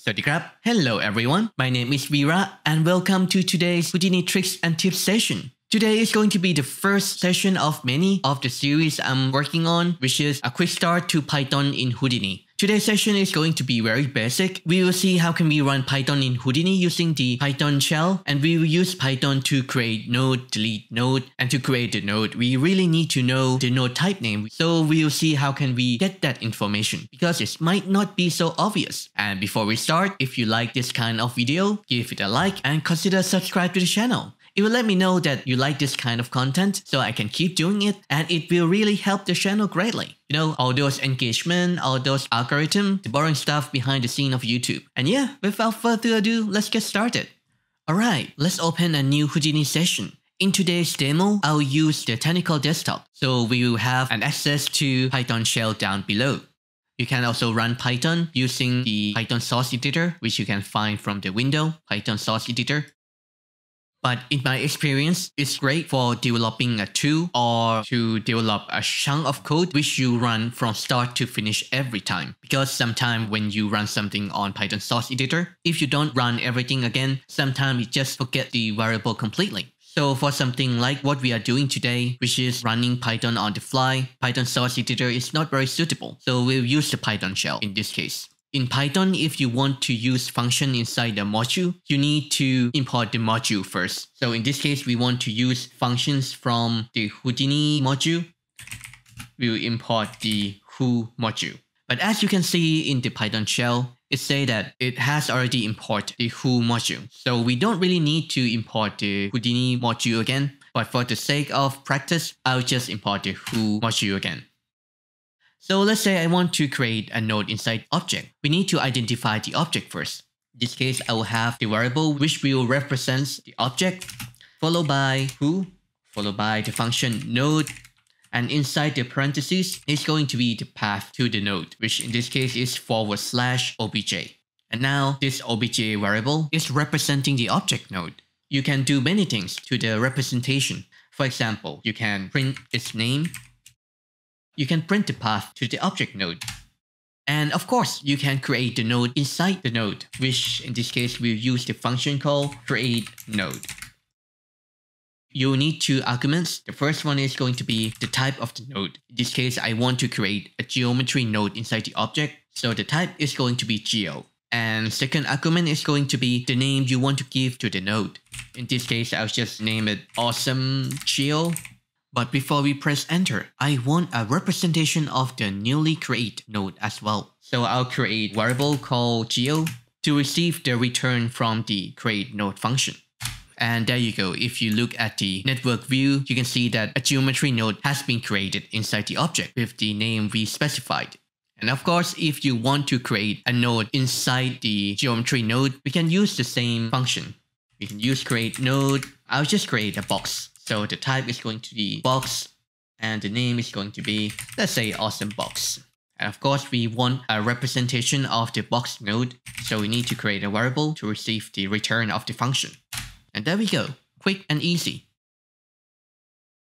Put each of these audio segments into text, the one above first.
Sawadee Hello everyone, my name is Vira and welcome to today's Houdini tricks and tips session. Today is going to be the first session of many of the series I'm working on, which is a quick start to Python in Houdini. Today's session is going to be very basic. We will see how can we run Python in Houdini using the Python shell, and we will use Python to create node, delete node, and to create the node, we really need to know the node type name. So we will see how can we get that information because it might not be so obvious. And before we start, if you like this kind of video, give it a like and consider subscribe to the channel. It will let me know that you like this kind of content so I can keep doing it, and it will really help the channel greatly. You know, all those engagement, all those algorithm, the boring stuff behind the scene of YouTube. And yeah, without further ado, let's get started. Alright, let's open a new Houdini session. In today's demo, I'll use the technical desktop, so we will have an access to Python shell down below. You can also run Python using the Python source editor, which you can find from the window, Python source editor. But in my experience, it's great for developing a tool or to develop a chunk of code which you run from start to finish every time. Because sometimes when you run something on Python source editor, if you don't run everything again, sometimes you just forget the variable completely. So for something like what we are doing today, which is running Python on the fly, Python source editor is not very suitable. So we'll use the Python shell in this case. In Python, if you want to use function inside the module, you need to import the module first. So in this case, we want to use functions from the Houdini module. We'll import the Who module. But as you can see in the Python shell, it says that it has already imported the Who module. So we don't really need to import the Houdini module again. But for the sake of practice, I'll just import the Who module again. So let's say I want to create a node inside object. We need to identify the object first. In this case, I will have the variable which will represent the object, followed by who, followed by the function node, and inside the parentheses is going to be the path to the node, which in this case is /obj. And now this obj variable is representing the object node. You can do many things to the representation. For example, you can print its name. You can print the path to the object node. And of course, you can create the node inside the node, which in this case we'll use the function called createNode. You'll need two arguments. The first one is going to be the type of the node. In this case, I want to create a geometry node inside the object, so the type is going to be geo. And second argument is going to be the name you want to give to the node. In this case, I'll just name it awesome geo. But before we press enter, I want a representation of the newly created node as well. So I'll create a variable called geo to receive the return from the createNode function. And there you go. If you look at the network view, you can see that a geometry node has been created inside the object with the name we specified. And of course, if you want to create a node inside the geometry node, we can use the same function. We can use createNode. I'll just create a box. So the type is going to be box and the name is going to be, let's say, awesome box. And of course, we want a representation of the box node. So we need to create a variable to receive the return of the function. And there we go. Quick and easy.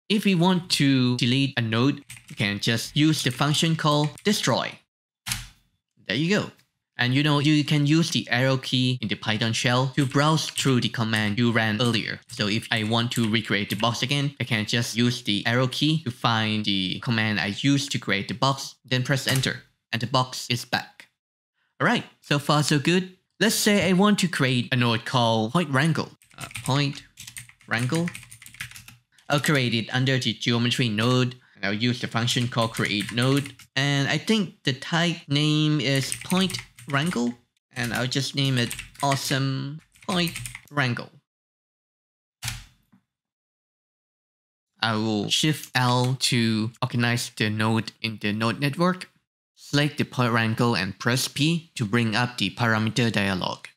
If we want to delete a node, you can just use the function called destroy. There you go. And you know, you can use the arrow key in the Python shell to browse through the command you ran earlier. So if I want to recreate the box again, I can just use the arrow key to find the command I used to create the box, then press enter, and the box is back. Alright, so far so good. Let's say I want to create a node called pointWrangle. I'll create it under the geometry node. And I'll use the function called createNode. And I think the type name is pointWrangle, and I'll just name it awesome pointWrangle. I will Shift L to organize the node in the node network. Select the pointWrangle and press P to bring up the parameter dialog.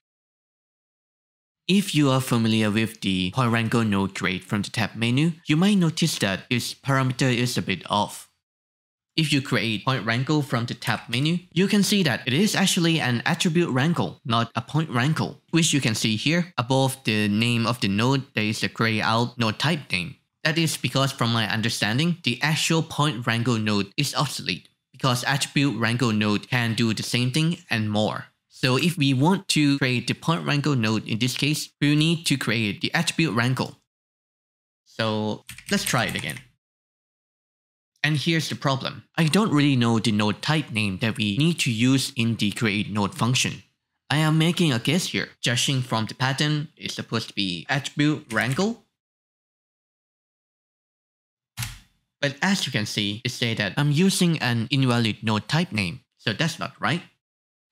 If you are familiar with the pointWrangle node create from the tab menu, you might notice that its parameter is a bit off. If you create pointWrangle from the tab menu, you can see that it is actually an attribute wrangle, not a pointWrangle, which you can see here above the name of the node. There is a grayed out node type name. That is because from my understanding, the actual pointWrangle node is obsolete because attribute wrangle node can do the same thing and more. So if we want to create the point wrangle node in this case, we will need to create the attribute wrangle. So let's try it again. And here's the problem. I don't really know the node type name that we need to use in the create node function. I am making a guess here. Judging from the pattern, it's supposed to be attribute wrangle. But as you can see, it says that I'm using an invalid node type name. So that's not right.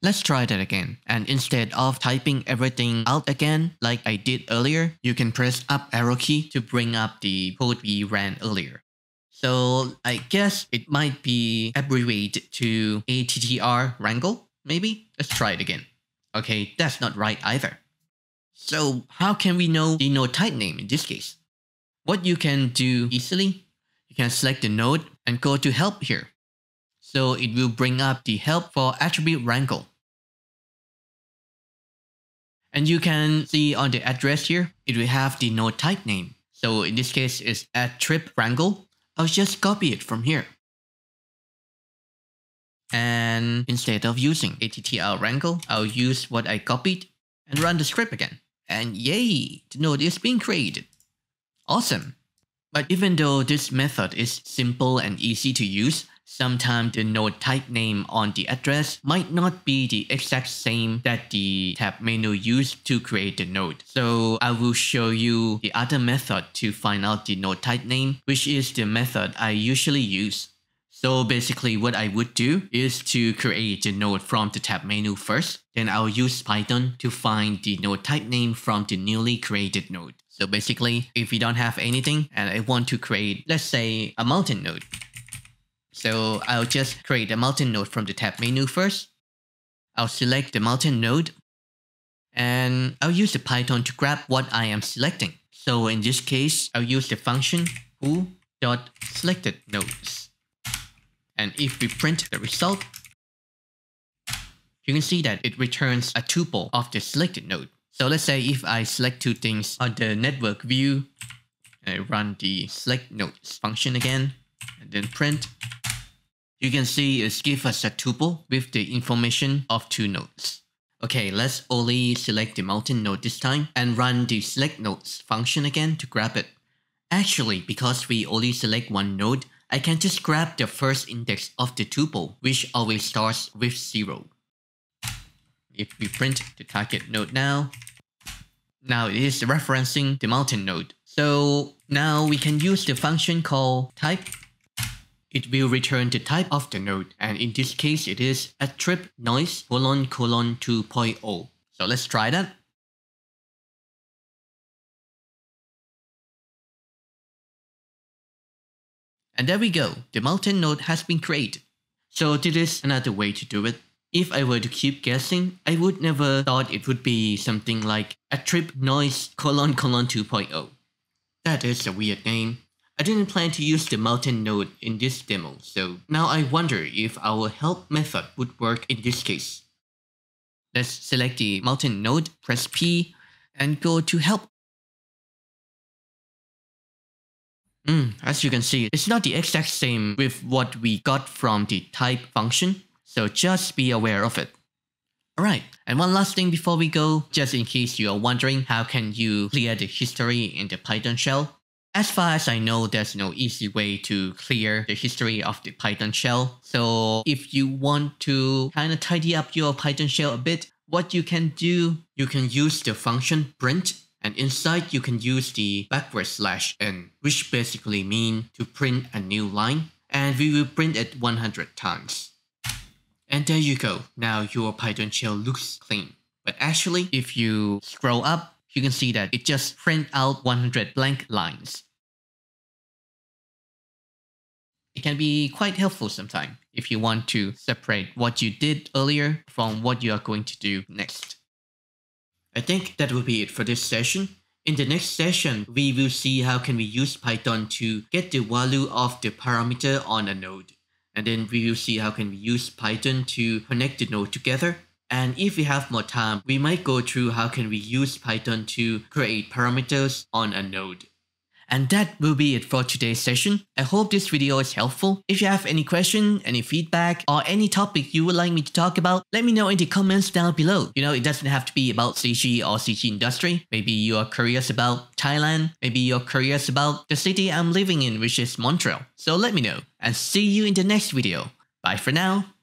Let's try that again. And instead of typing everything out again, like I did earlier, you can press up arrow key to bring up the code we ran earlier. So I guess it might be abbreviated to attr wrangle, maybe? Let's try it again. Okay, that's not right either. So how can we know the node type name in this case? What you can do easily, you can select the node and go to help here. So it will bring up the help for attribute wrangle. And you can see on the address here, it will have the node type name. So in this case, it's attrib wrangle. I'll just copy it from here. And instead of using attr wrangle, I'll use what I copied and run the script again. And yay, the node is being created. Awesome. But even though this method is simple and easy to use, sometimes the node type name on the address might not be the exact same that the tab menu used to create the node. So I will show you the other method to find out the node type name, which is the method I usually use. So basically what I would do is to create the node from the tab menu first. Then I'll use Python to find the node type name from the newly created node. So basically, if we don't have anything and I want to create, let's say, a mountain node. So I'll just create a mountain node from the tab menu first. I'll select the mountain node. And I'll use the Python to grab what I am selecting. So in this case, I'll use the function who.selectedNodes. And if we print the result, you can see that it returns a tuple of the selected node. So let's say if I select two things on the network view, and I run the select nodes function again, and then print, you can see it gives us a tuple with the information of two nodes. Okay, let's only select the mountain node this time and run the select nodes function again to grab it. Actually, because we only select one node, I can just grab the first index of the tuple, which always starts with 0. If we print the target node now it is referencing the mountain node. So now we can use the function called type. It will return the type of the node, and in this case it is attrib noise : 2.0. So let's try that. And there we go, the mountain node has been created. So this is another way to do it. If I were to keep guessing, I would never thought it would be something like attrib noise : 2.0. That is a weird name. I didn't plan to use the mountain node in this demo, so now I wonder if our help method would work in this case. Let's select the mountain node, press P, and go to help. As you can see, it's not the exact same with what we got from the type function, so just be aware of it. Alright, and one last thing before we go, just in case you are wondering how can you clear the history in the Python shell. As far as I know, there's no easy way to clear the history of the Python shell. So if you want to kind of tidy up your Python shell a bit, what you can do, you can use the function print, and inside you can use the \n, which basically mean to print a new line, and we will print it 100 times. And there you go, now your Python shell looks clean. But actually, if you scroll up, you can see that it just print out 100 blank lines. It can be quite helpful sometimes if you want to separate what you did earlier from what you are going to do next. I think that will be it for this session. In the next session, we will see how can we use Python to get the value of the parameter on a node. And then we will see how can we use Python to connect the node together. And if we have more time, we might go through how can we use Python to create parameters on a node. And that will be it for today's session. I hope this video is helpful. If you have any question, any feedback, or any topic you would like me to talk about, let me know in the comments down below. You know, it doesn't have to be about CG or CG industry. Maybe you are curious about Thailand. Maybe you're curious about the city I'm living in, which is Montreal. So let me know, and see you in the next video. Bye for now.